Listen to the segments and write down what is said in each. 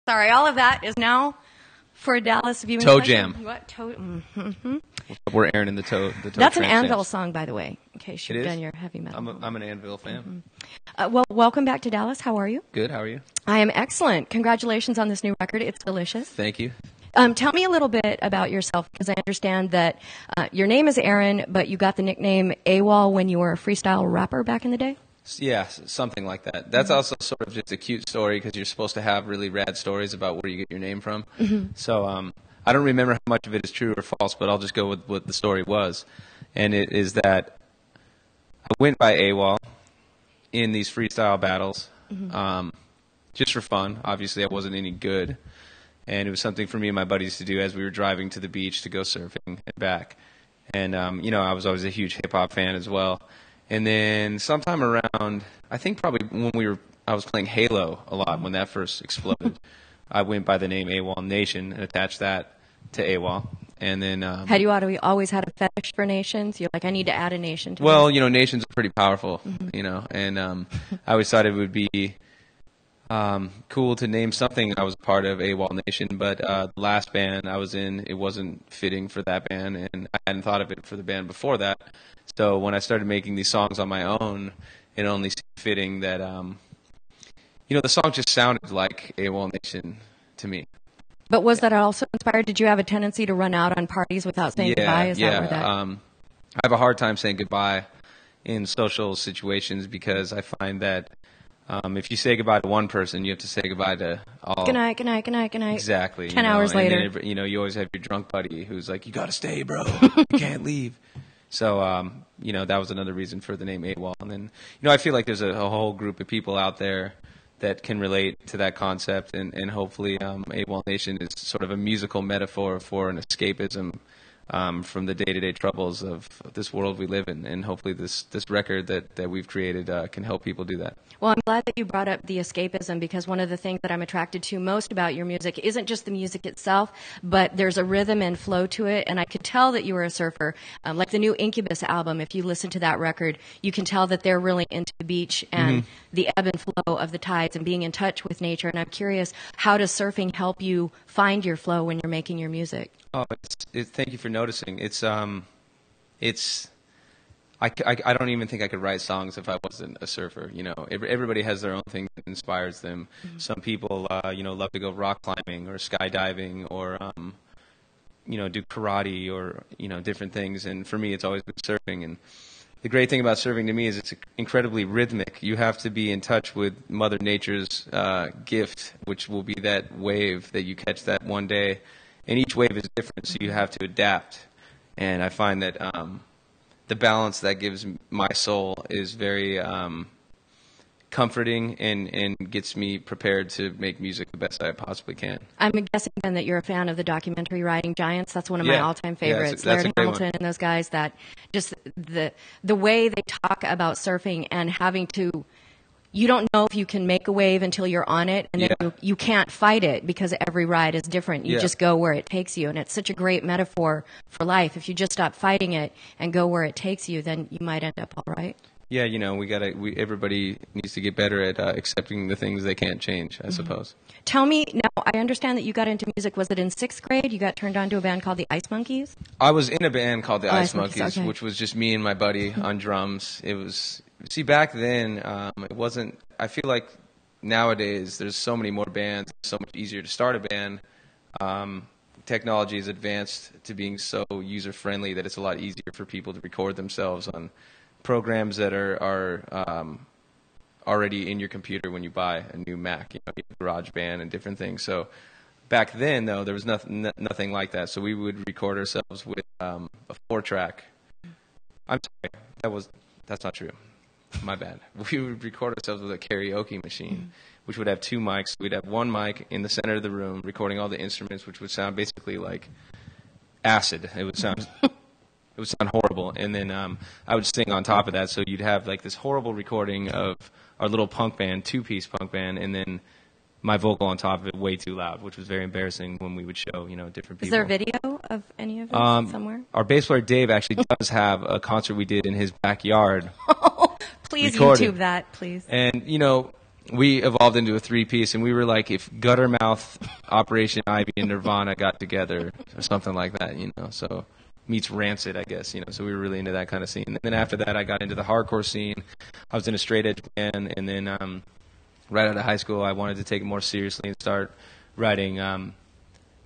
Sorry, all of that is now for Dallas viewing. Toe session. Jam. What? Toe? Mm-hmm. We're Aaron in the toe. That's an Anvil song, by the way, in case you've done your heavy metal. I'm an Anvil fan. Well, welcome back to Dallas. How are you? Good. How are you? I am excellent. Congratulations on this new record. It's delicious. Thank you. Tell me a little bit about yourself, because I understand that your name is Aaron, but you got the nickname AWOL when you were a freestyle rapper back in the day? Yeah, something like that. That's also sort of just a cute story because you're supposed to have really rad stories about where you get your name from. So I don't remember how much of it is true or false, but I'll just go with what the story was. And it is that I went by AWOL in these freestyle battles just for fun. Obviously, I wasn't any good. And it was something for me and my buddies to do as we were driving to the beach to go surfing and back. And, I was always a huge hip-hop fan as well. And then sometime around, I think probably when I was playing Halo a lot when that first exploded. I went by the name Awolnation and attached that to AWOL. And then had you always had a fetish for nations? You're like, I need to add a nation to well, nations are pretty powerful, and I always thought it would be cool to name something I was a part of Awolnation, but the last band I was in, it wasn't fitting for that band, and I hadn't thought of it for the band before that. So when I started making these songs on my own, it only seemed fitting that, the song just sounded like Awolnation to me. But was that also inspired? Did you have a tendency to run out on parties without saying goodbye? Is that where that... I have a hard time saying goodbye in social situations because I find that if you say goodbye to one person, you have to say goodbye to all. Good night, good night, good night, good night. Exactly. 10 hours later. And then, you always have your drunk buddy who's like, you got to stay, bro. You can't leave. So, that was another reason for the name AWOL. And then, I feel like there's a whole group of people out there that can relate to that concept. And hopefully Awolnation is sort of a musical metaphor for an escapism from the day-to-day troubles of this world we live in. And hopefully this record that we've created can help people do that. Well, I'm glad that you brought up the escapism, because one of the things that I'm attracted to most about your music isn't just the music itself, but there's a rhythm and flow to it. And I could tell that you were a surfer. Like the new Incubus album, if you listen to that record, you can tell that they're really into the beach and the ebb and flow of the tides and being in touch with nature. And I'm curious, how does surfing help you find your flow when you're making your music? Oh, thank you for noticing. I don't even think I could write songs if I wasn't a surfer. Everybody has their own thing that inspires them. Some people, love to go rock climbing or skydiving or, do karate or, different things. And for me, it's always been surfing. And the great thing about surfing to me is it's incredibly rhythmic. You have to be in touch with Mother Nature's gift, which will be that wave that you catch that one day. And each wave is different, so you have to adapt. And I find that the balance that gives my soul is very comforting and gets me prepared to make music the best I possibly can. I'm guessing then that you're a fan of the documentary Riding Giants. That's one of my all-time favorites. That's Laird Hamilton and those guys, that just the way they talk about surfing and having to... You don't know if you can make a wave until you're on it, and then you can't fight it because every ride is different. You just go where it takes you, and it's such a great metaphor for life. If you just stop fighting it and go where it takes you, then you might end up all right. Yeah, everybody needs to get better at accepting the things they can't change, I suppose. Tell me, now, I understand that you got into music. Was it in 6th grade? You got turned on to a band called the Ice Monkeys? I was in a band called the Ice Monkeys, okay. which was just me and my buddy on drums. See, back then, it wasn't... I feel like nowadays there's so many more bands, it's so much easier to start a band. Technology has advanced to being so user-friendly that it's a lot easier for people to record themselves on programs that are already in your computer when you buy a new Mac, GarageBand and different things. So back then, though, there was nothing like that. So we would record ourselves with a 4-track. I'm sorry, that's not true. My bad. We would record ourselves with a karaoke machine, which would have 2 mics. We'd have one mic in the center of the room recording all the instruments, which would sound basically like acid. It would sound horrible. And then I would sing on top of that, so you'd have like this horrible recording of our little punk band, 2-piece punk band, and then my vocal on top of it way too loud, which was very embarrassing when we would show, different people. Is there a video of any of it somewhere? Our bass player Dave actually does have a concert we did in his backyard. Please recorded. YouTube that, please. And, we evolved into a three-piece, and we were like if Guttermouth, Operation Ivy, and Nirvana got together, or something like that, you know. So meets Rancid, I guess, you know. So we were really into that kind of scene. And then after that, I got into the hardcore scene. I was in a straight edge band, and then right out of high school, I wanted to take it more seriously and start writing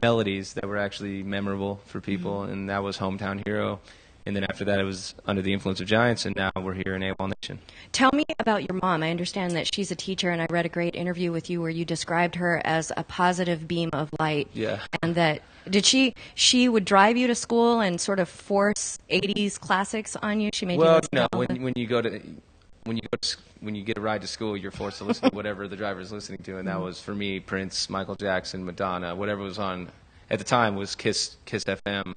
melodies that were actually memorable for people, and that was Hometown Hero. And then after that, it was Under the Influence of Giants, and now we're here in Awolnation. Tell me about your mom. I understand that she's a teacher, and I read a great interview with you where you described her as a positive beam of light. Yeah. And that, she would drive you to school and sort of force 80s classics on you? She made you listen to all when you get a ride to school, you're forced to listen to whatever the driver is listening to, and that was, for me, Prince, Michael Jackson, Madonna, whatever was on at the time was Kiss FM.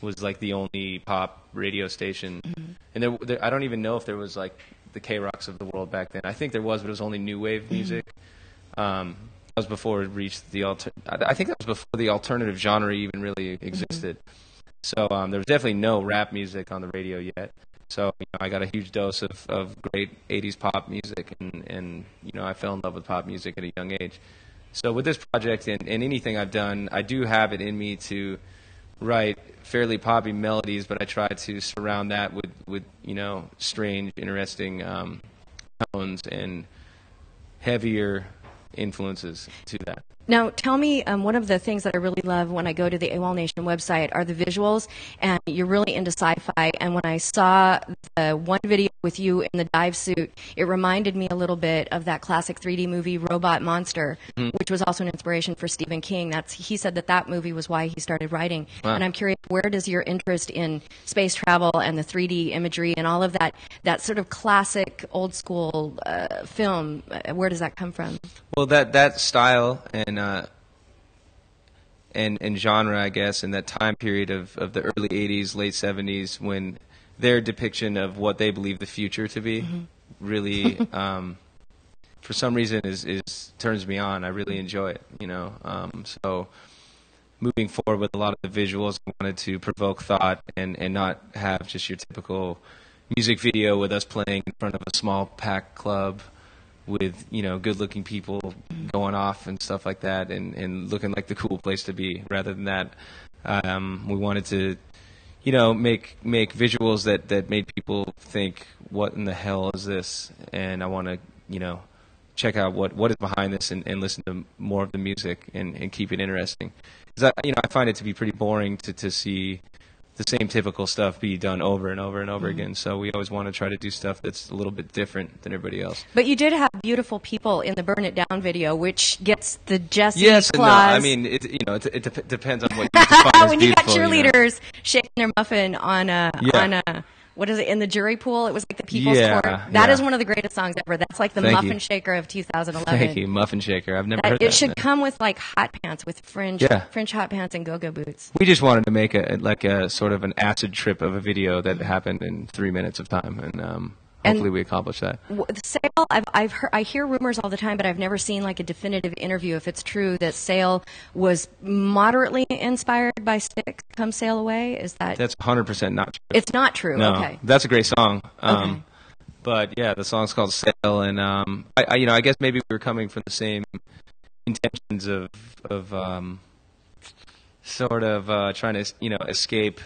Was like the only pop radio station, and there, I don't even know if there was like the K-Rocks of the world back then. I think there was, but it was only new wave music. That was before it reached the I think that was before the alternative genre even really existed. So there was definitely no rap music on the radio yet. So I got a huge dose of great 80s pop music, and I fell in love with pop music at a young age. So with this project and anything I've done, I do have it in me to write fairly poppy melodies, but I try to surround that with strange, interesting tones and heavier influences to that. Now, tell me, one of the things that I really love when I go to the Awolnation website are the visuals, and you're really into sci-fi, and when I saw the one video with you in the dive suit, it reminded me a little bit of that classic 3D movie, Robot Monster, which was also an inspiration for Stephen King. He said that movie was why he started writing. Wow. And I'm curious, where does your interest in space travel and the 3D imagery and all of that sort of classic, old-school film, where does that come from? Well, that style and genre, I guess, in that time period of the early 80s, late 70s, when their depiction of what they believe the future to be really, for some reason, is turns me on. I really enjoy it, So moving forward with a lot of the visuals, I wanted to provoke thought and not have just your typical music video with us playing in front of a small packed club with good-looking people going off and stuff like that, and looking like the cool place to be. Rather than that, we wanted to, make visuals that made people think, "What in the hell is this?" And I want to, check out what is behind this and listen to more of the music and keep it interesting. Because I find it to be pretty boring to see the same typical stuff be done over and over and over again. So we always want to try to do stuff that's a little bit different than everybody else. But you did have beautiful people in the Burn It Down video, which gets the Jessie yes clause. And no. I mean, it depends on what you define as when you got beautiful, cheerleaders shaking their muffin on a what is it, in the jury pool? It was like the People's Court. That is one of the greatest songs ever. That's like the Muffin Shaker of 2011. Thank you, Muffin Shaker. I've never heard that. It should come with like hot pants, with fringe hot pants and go-go boots. We just wanted to make a sort of an acid trip of a video that happened in 3 minutes of time, and hopefully we accomplished that. Sale, I hear rumors all the time, but I've never seen like a definitive interview. If it's true that Sale was moderately inspired by Stick, Come Sail Away, that's 100% not true. It's not true. No, okay. That's a great song. Okay. But yeah, the song's called Sail, and I guess maybe we were coming from the same intentions of sort of trying to escape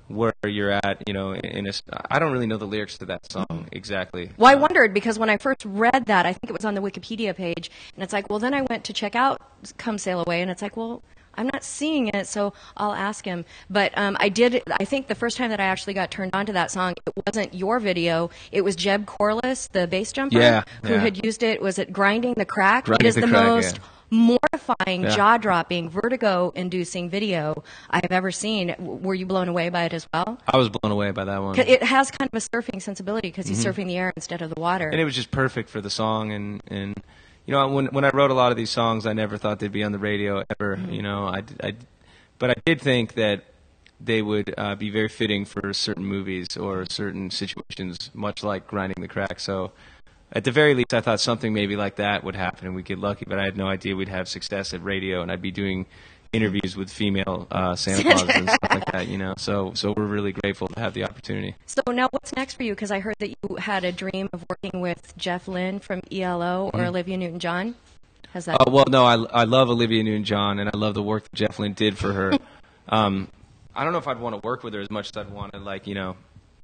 where you're at, I don't really know the lyrics to that song exactly. Well, I wondered, because when I first read that, I think it was on the Wikipedia page, and it's like, well, then I went to check out Come Sail Away, and it's like, well, I'm not seeing it, so I'll ask him. But I think the first time that I actually got turned on to that song, it wasn't your video, it was Jeb Corliss, the bass jumper, who had used it. Was it Grinding the Crack? It is the most mortifying, jaw-dropping, vertigo-inducing video I have ever seen. Were you blown away by it as well? I was blown away by that one. It has kind of a surfing sensibility because he's surfing the air instead of the water. And it was just perfect for the song. And when I wrote a lot of these songs, I never thought they'd be on the radio ever. But I did think that they would be very fitting for certain movies or certain situations, much like Grinding the Crack. So at the very least, I thought something maybe like that would happen and we'd get lucky, but I had no idea we'd have success at radio and I'd be doing, interviews with female Santa Clauses and stuff like that, you know. So we're really grateful to have the opportunity. So now what's next for you? Because I heard that you had a dream of working with Jeff Lynne from ELO or Olivia Newton-John. Has that? Well, no, I love Olivia Newton-John, and I love the work that Jeff Lynne did for her. I don't know if I'd want to work with her as much as I'd want to, like, you know,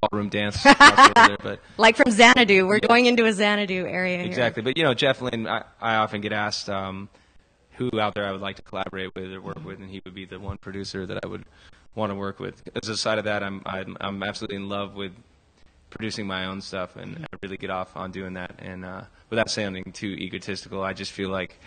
ballroom dance over there, but like from Xanadu. We're going into a Xanadu area here. Exactly. But, you know, Jeff Lynne, I often get asked who out there I would like to collaborate with or work with, and he would be the one producer that I would want to work with. As a side of that, I'm absolutely in love with producing my own stuff, and I really get off on doing that. And without sounding too egotistical, I just feel like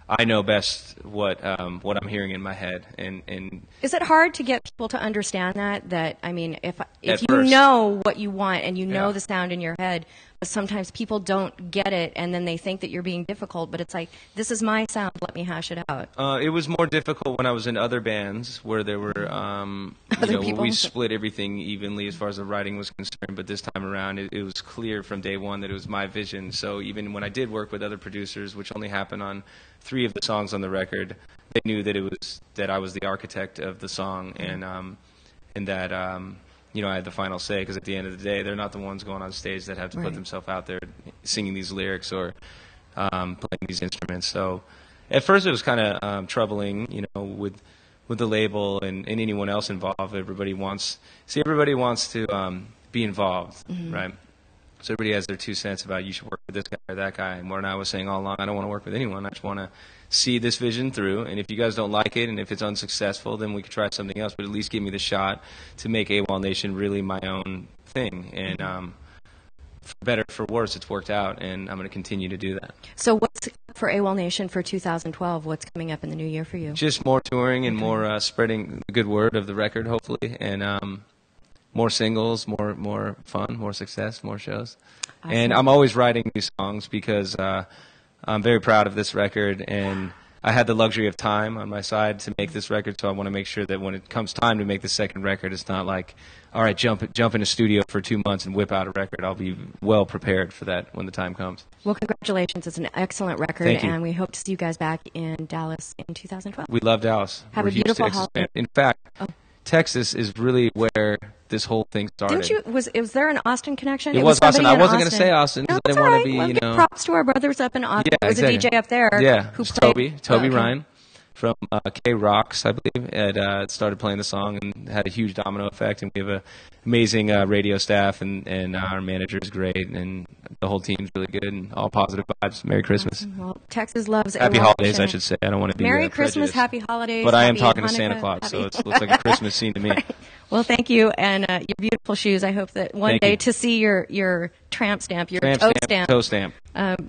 I know best what I'm hearing in my head. And is it hard to get people to understand that? That, I mean, if you first, know what you want and you know the sound in your head, but sometimes people don't get it, and then they think that you're being difficult. But it's like, this is my sound. Let me hash it out. It was more difficult when I was in other bands where there were, where we split everything evenly as far as the writing was concerned. But this time around, it was clear from day one that it was my vision. So even when I did work with other producers, which only happened on 3 of the songs on the record, they knew that I was the architect of the song, and that you know, I had the final say, because at the end of the day, they're not the ones going on stage that have to put themselves out there singing these lyrics or playing these instruments. So at first it was kind of troubling, you know, with the label and anyone else involved. Everybody wants to be involved, right? So everybody has their 2 cents about you should work with this guy or that guy. And when I was saying all along, I don't want to work with anyone. I just want to see this vision through. And if you guys don't like it and if it's unsuccessful, then we could try something else. But at least give me the shot to make Awolnation really my own thing. And for better or for worse, it's worked out, and I'm going to continue to do that. So what's for Awolnation for 2012? What's coming up in the new year for you? Just more touring and more spreading the good word of the record, hopefully. And more singles, more fun, more success, more shows. Awesome. And I'm always writing new songs because I'm very proud of this record, and I had the luxury of time on my side to make this record, so I want to make sure that when it comes time to make the second record, it's not like, all right, jump in a studio for 2 months and whip out a record. I'll be well prepared for that when the time comes. Well, congratulations. It's an excellent record, and we hope to see you guys back in Dallas in 2012. We love Dallas. Have a beautiful holiday. In fact, Texas is really where this whole thing started. Was there an Austin connection? It was Austin. I wasn't going to say Austin because I didn't want to be, you know. Props to our brothers up in Austin. There was a DJ up there. Yeah, who played, Toby Ryan from K-Rocks, I believe, had started playing the song and had a huge domino effect. And we have an amazing radio staff, and our manager is great, and the whole team's really good, and all positive vibes. Merry Christmas. Well, Texas loves Happy holidays, I should say. I don't want to be Merry Christmas, prejudiced. Happy holidays. But I am talking Hanukkah, to Santa Claus, so it looks like a Christmas scene to me. Right. Well, thank you, and your beautiful shoes. I hope that one day to see your tramp stamp, your toe stamp.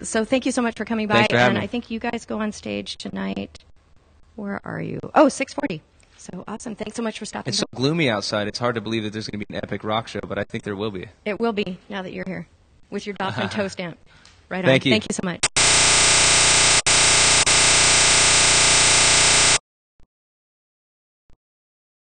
So thank you so much for coming by. Thanks for having me. I think you guys go on stage tonight. Where are you? Oh, 6:40. So awesome. Thanks so much for stopping by. It's so gloomy outside. It's hard to believe that there's going to be an epic rock show, but I think there will be. It will be now that you're here with your dolphin toe stamp. Right on. Thank you. Thank you so much.